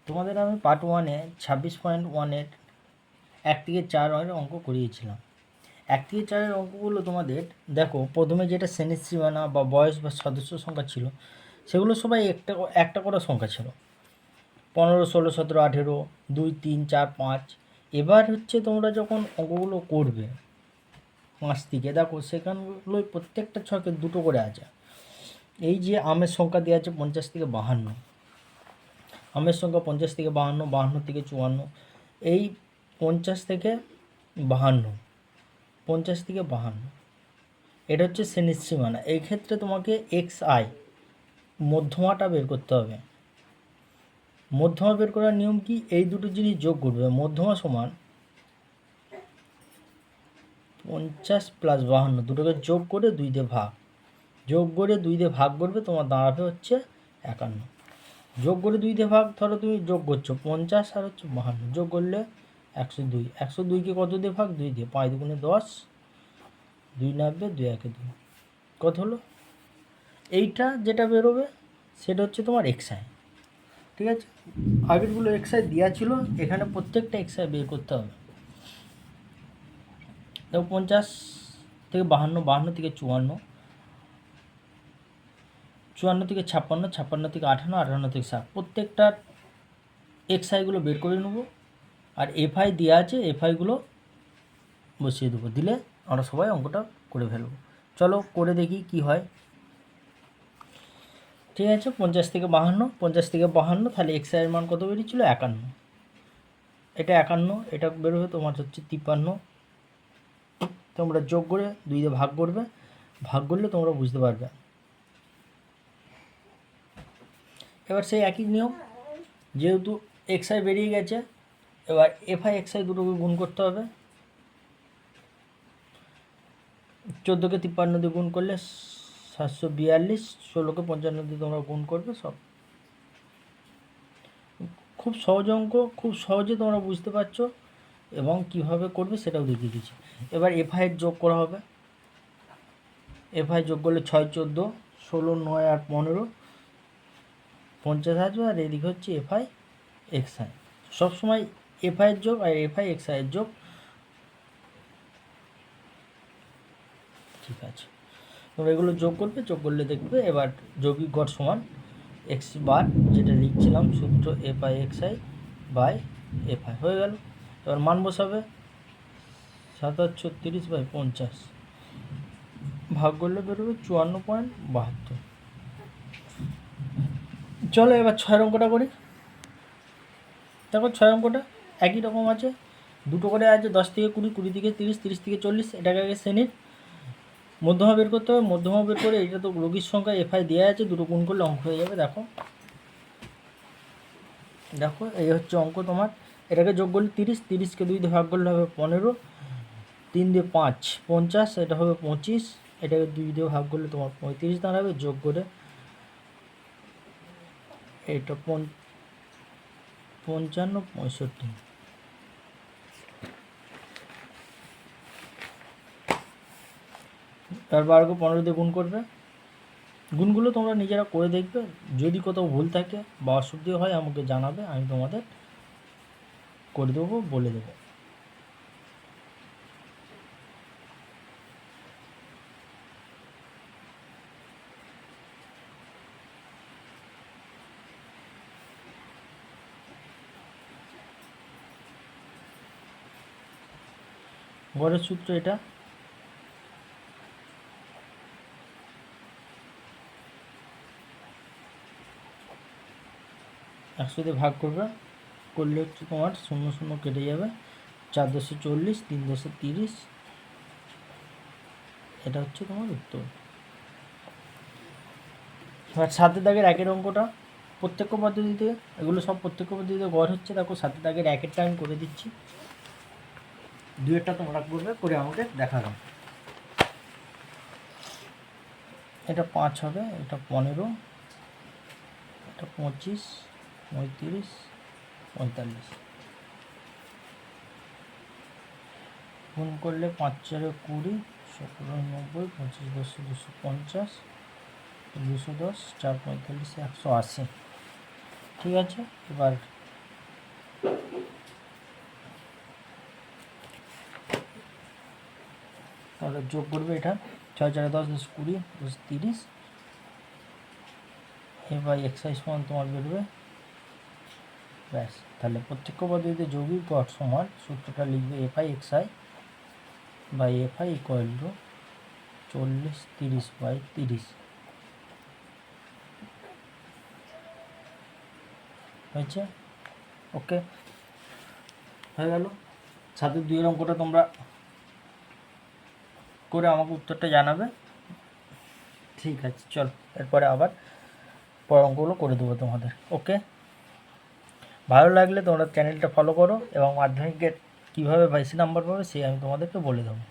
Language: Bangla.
তোমাদের আমি পার্ট 1-এ 26.1-এর 1 থেকে 4 অঙ্ক করিয়েছিলাম। 1 থেকে 4-এর অঙ্কগুলো তোমাদের দেখো, প্রথমে যেটা শ্রেণীর সীমানা বা বয়স বা সদস্য সংখ্যা ছিল, সেগুলো সবাই একটা করে সংখ্যা ছিল, 15, 16, 17, 18, 2, 3, 4, 5। এবার হচ্ছে তোমরা যখন অঙ্কগুলো করবে 5 থেকে, দেখো সেখানগুলোই প্রত্যেকটা ছকে দুটো করে আছে। এই যে আমের সংখ্যা দেওয়া আছে 50 থেকে 52, আমের সংখ্যা 50 থেকে 52, 52 থেকে 54, এই 50 থেকে 52, 50 থেকে 52, এটা হচ্ছে শ্রেণীর সীমানা। এই ক্ষেত্রে তোমাকে XI মধ্যমাটা বের করতে হবে। মধ্যমা বের করার নিয়ম কি? এই দুটো জিনিস যোগ করবে। মধ্যমা সমান 50 প্লাস 52, দুটোকে যোগ করে 2 দিয়ে ভাগ, যোগ করে 2 দিয়ে ভাগ করবে, তোমার দাঁড়াবে হচ্ছে 51। যোগ করে 2 দিয়ে ভাগ, ধরো তুমি যোগ করছো 50 আর হচ্ছে 52, যোগ করলে 102। 102কে কত দিয়ে ভাগ? 2 দিয়ে। 5 দুগুণে 10, 2 90, 2 1 2, কত হলো? এইটা যেটা বেরোবে সেটা হচ্ছে তোমার XI। ঠিক আছে, আগেরগুলো XI দেওয়া ছিল, এখানে প্রত্যেকটা XI বের করতে হবে। দেখো 50 থেকে 52, 52 থেকে 54, 54 থেকে 56, 56 থেকে 58, 58 থেকে 60, প্রত্যেকটার XIগুলো বের করে নেব। আর FI দেওয়া আছে, FIগুলো বসিয়ে দেবো, দিলে আমরা সবাই অঙ্কটা করে ফেলবো। চলো করে দেখি কি হয়। ঠিক আছে, 50 থেকে 52, 50 থেকে 52, তাহলে XI এর মান কত বেরিয়েছিল? 51। এটা 51, এটা বেরোবে তোমার হচ্ছে 53। তোমরা যোগ করে 2 দিয়ে ভাগ করবে, ভাগ করলে তোমরা বুঝতে পারবে। এবার সেই একই নিয়ম, যেহেতু XI বেরিয়ে গেছে, এবার FI XI দুটোকে গুণ করতে হবে। 14কে 53 দিয়ে গুণ করলে 742, 16কে 55 দিয়ে তোমরা গুণ করবে। সব খুব সহজ অঙ্ক, খুব সহজে তোমরা বুঝতে পারছো, এবং কিভাবে করবে সেটাও দেখিয়ে দিচ্ছি। এবার FI এর যোগ করা হবে। FI যোগ করলে 6, 14, 16, 9 আর 15, 50 আসবে। আর এদিকে হচ্ছে FI XI। সবসময় FI এর যোগ আর FI XI এর যোগ। ঠিক আছে, তোমরা এগুলো যোগ করবে, যোগ করলে দেখবে এবার যৌগিক গড় সমান x বার, যেটা লিখছিলাম সূত্র, FI XI বাই FI হয়ে গেল। এবার মান বসাবে, 2736/50, ভাগ করলে বেরোবে 54.72। চলো এবার 6 অঙ্কটা করি। দেখো 6 অঙ্কটা একই রকম আছে, দুটো করে আছে, 10 থেকে 20, 20 থেকে 30, 30 থেকে 40। এটাকে আগে শ্রেণীর মধ্যমা বের করতে হবে। মধ্যমা বের করে, এটা তো রোগীর সংখ্যা FI দেওয়া আছে, দুটো গুণ করলে অঙ্ক হয়ে যাবে। দেখো দেখো এই হচ্ছে অঙ্ক তোমার। এটাকে যোগ করলে 30, 30কে 2 দিয়ে ভাগ করলে হবে 15, 3 দিয়ে 5, 50, এটা হবে 25, এটাকে 2 দিয়ে ভাগ করলে তোমার 35 দাঁড়াবে। যোগ করে এটা 55, 65। তারপর 15 দিয়ে গুণ করবে। গুণগুলো তোমরা নিজেরা করে দেখবে, যদি কোথাও ভুল থাকে বা অসুবিধা হয় আমাকে জানাবে, আমি তোমাদের করে দেবো, বলে দেবো। গড়ের সূত্র এটা, একশো দিয়ে ভাগ করবে, করলে হচ্ছে তোমার 0 0 কেটে যাবে, 4 × 10 = 40, 3 × 10 = 30, এটা হচ্ছে তোমার উত্তর। এবার 7 দাগের 1-এর অঙ্কটা প্রত্যক্ষ পদ্ধতিতে, এগুলো সব প্রত্যক্ষ পদ্ধতিতে গড় হচ্ছে। দেখো 7 দাগের 1-এরটা আমি করে দিচ্ছি, 2-এরটা তোমরা করবে, করে আমাকে দেখাবে। এটা 5 হবে, এটা 15, এটা 25, 35, 45, গুণ করলে 5 × 4 = 20, 17 × 90, 25 × 10 = 250, 210, 4 × 45, 180। ঠিক আছে, এবার তাহলে যোগ করবে এটা 6 4 10 10 20 10 30 এ বাই এক্সাই সমান তোমার বেরোবে ব্যাস। তাহলে প্রত্যক্ষ পদ্ধতিতে যৌগিক গড় সমান সূত্রটা লিখবে F I X I by F I equal to 40 30 by 30 হয়েছে। ওকে, হয়ে গেল। সাথে 2 অঙ্কটা তোমরা করে আমাকে উত্তরটা জানাবে। ঠিক আছে, চল এরপরে আবার পরের অঙ্কগুলো করে দেবো তোমাদের। ওকে, ভালো লাগলে তোমরা চ্যানেলটা ফলো করো এবং মাধ্যমিকের কীভাবে বেশি নাম্বার পাবে সে আমি তোমাদেরকে বলে দেবো।